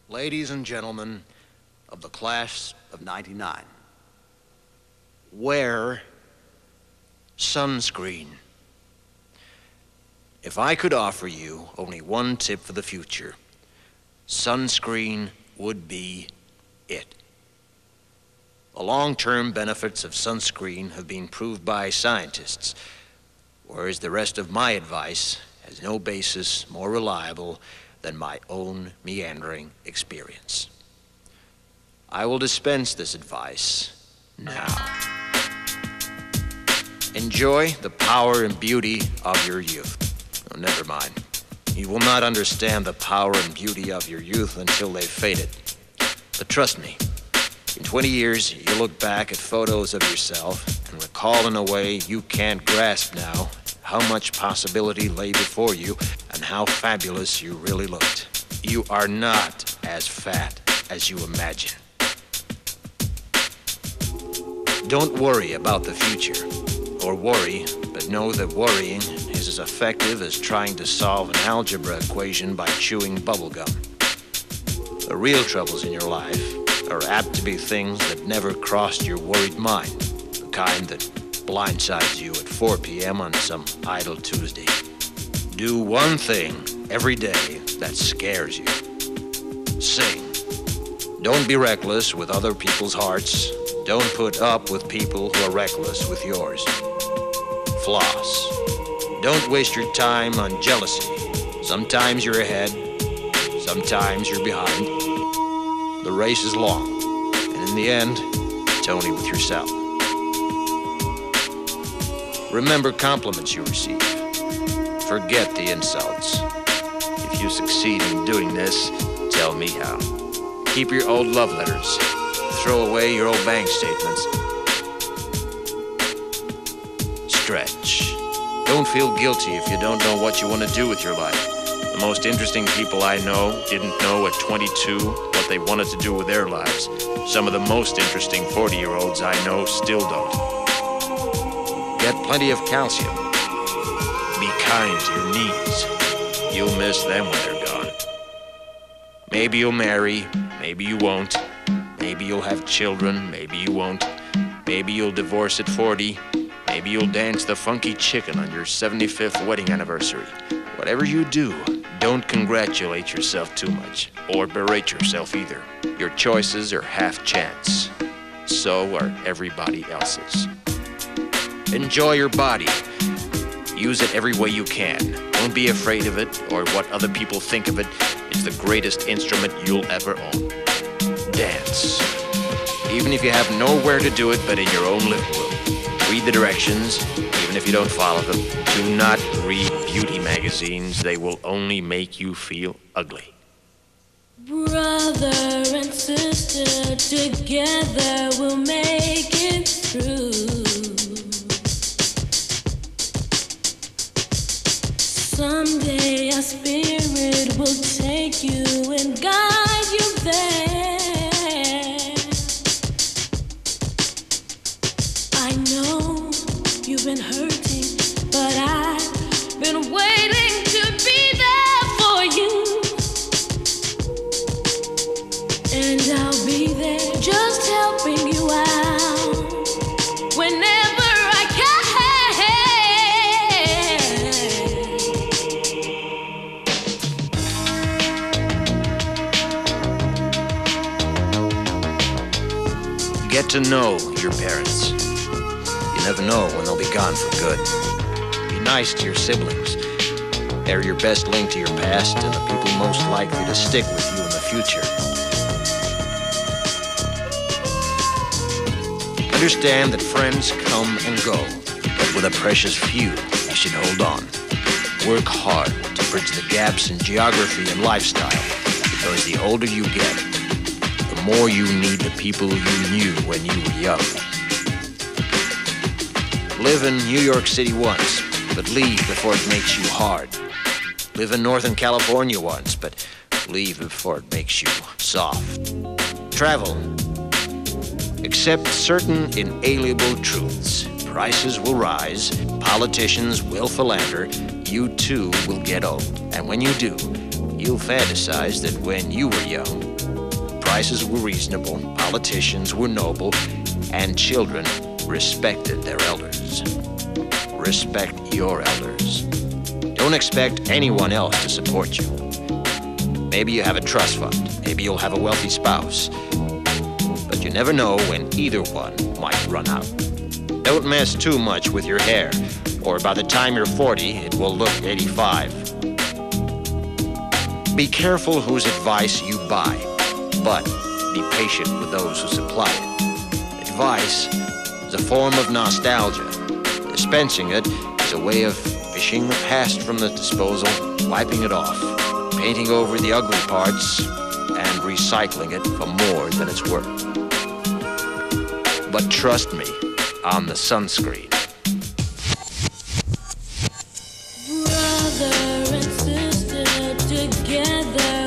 Ladies and gentlemen of the class of '99, wear sunscreen. If I could offer you only one tip for the future, sunscreen would be it. The long-term benefits of sunscreen have been proved by scientists, whereas the rest of my advice has no basis more reliable than my own meandering experience. I will dispense this advice now. Enjoy the power and beauty of your youth. Oh, never mind. You will not understand the power and beauty of your youth until they've faded. But trust me, in 20 years, you'll look back at photos of yourself and recall in a way you can't grasp now how much possibility lay before you and how fabulous you really looked. You are not as fat as you imagine. Don't worry about the future, or worry, but know that worrying is as effective as trying to solve an algebra equation by chewing bubblegum. The real troubles in your life are apt to be things that never crossed your worried mind, the kind that blindsides you at 4 p.m. on some idle Tuesday. Do one thing every day that scares you. Sing. Don't be reckless with other people's hearts. Don't put up with people who are reckless with yours. Floss. Don't waste your time on jealousy. Sometimes you're ahead, sometimes you're behind. The race is long, and in the end, it's only with yourself. Remember compliments you receive. Forget the insults. If you succeed in doing this, tell me how. Keep your old love letters. Throw away your old bank statements. Stretch. Don't feel guilty if you don't know what you want to do with your life. The most interesting people I know didn't know at 22 what they wanted to do with their lives. Some of the most interesting 40-year-olds I know still don't. Get plenty of calcium. Be kind to your knees. You'll miss them when they're gone. Maybe you'll marry, maybe you won't. Maybe you'll have children, maybe you won't. Maybe you'll divorce at 40. Maybe you'll dance the funky chicken on your 75th wedding anniversary. Whatever you do, don't congratulate yourself too much, or berate yourself either. Your choices are half chance. So are everybody else's. Enjoy your body. Use it every way you can. Don't be afraid of it or what other people think of it. It's the greatest instrument you'll ever own. Dance. Even if you have nowhere to do it but in your own living room. Read the directions, even if you don't follow them. Do not read beauty magazines. They will only make you feel ugly. Brother and sister, together we'll make it through. Someday our spirit will take you and guide you there. I know you've been hurting, but I've been waiting to be there for you. And I'll be there just helping you out whenever I can. Get to know your parents. You never know when they'll be gone for good. Be nice to your siblings. They're your best link to your past and the people most likely to stick with you in the future. Understand that friends come and go, but with a precious few, you should hold on. Work hard to bridge the gaps in geography and lifestyle, because the older you get, the more you need the people you knew when you were young. Live in New York City once, but leave before it makes you hard. Live in Northern California once, but leave before it makes you soft. Travel. Accept certain inalienable truths. Prices will rise, politicians will philander, you too will get old. And when you do, you'll fantasize that when you were young, prices were reasonable, politicians were noble, and children respected their elders. Respect your elders. Don't expect anyone else to support you. Maybe you have a trust fund. Maybe you'll have a wealthy spouse. But you never know when either one might run out. Don't mess too much with your hair, or by the time you're 40, it will look 85. Be careful whose advice you buy, but be patient with those who supply it. Advice is a form of nostalgia. Dispensing it is a way of fishing the past from the disposal, wiping it off, painting over the ugly parts, and recycling it for more than it's worth. But trust me on the sunscreen. Brother and sister together.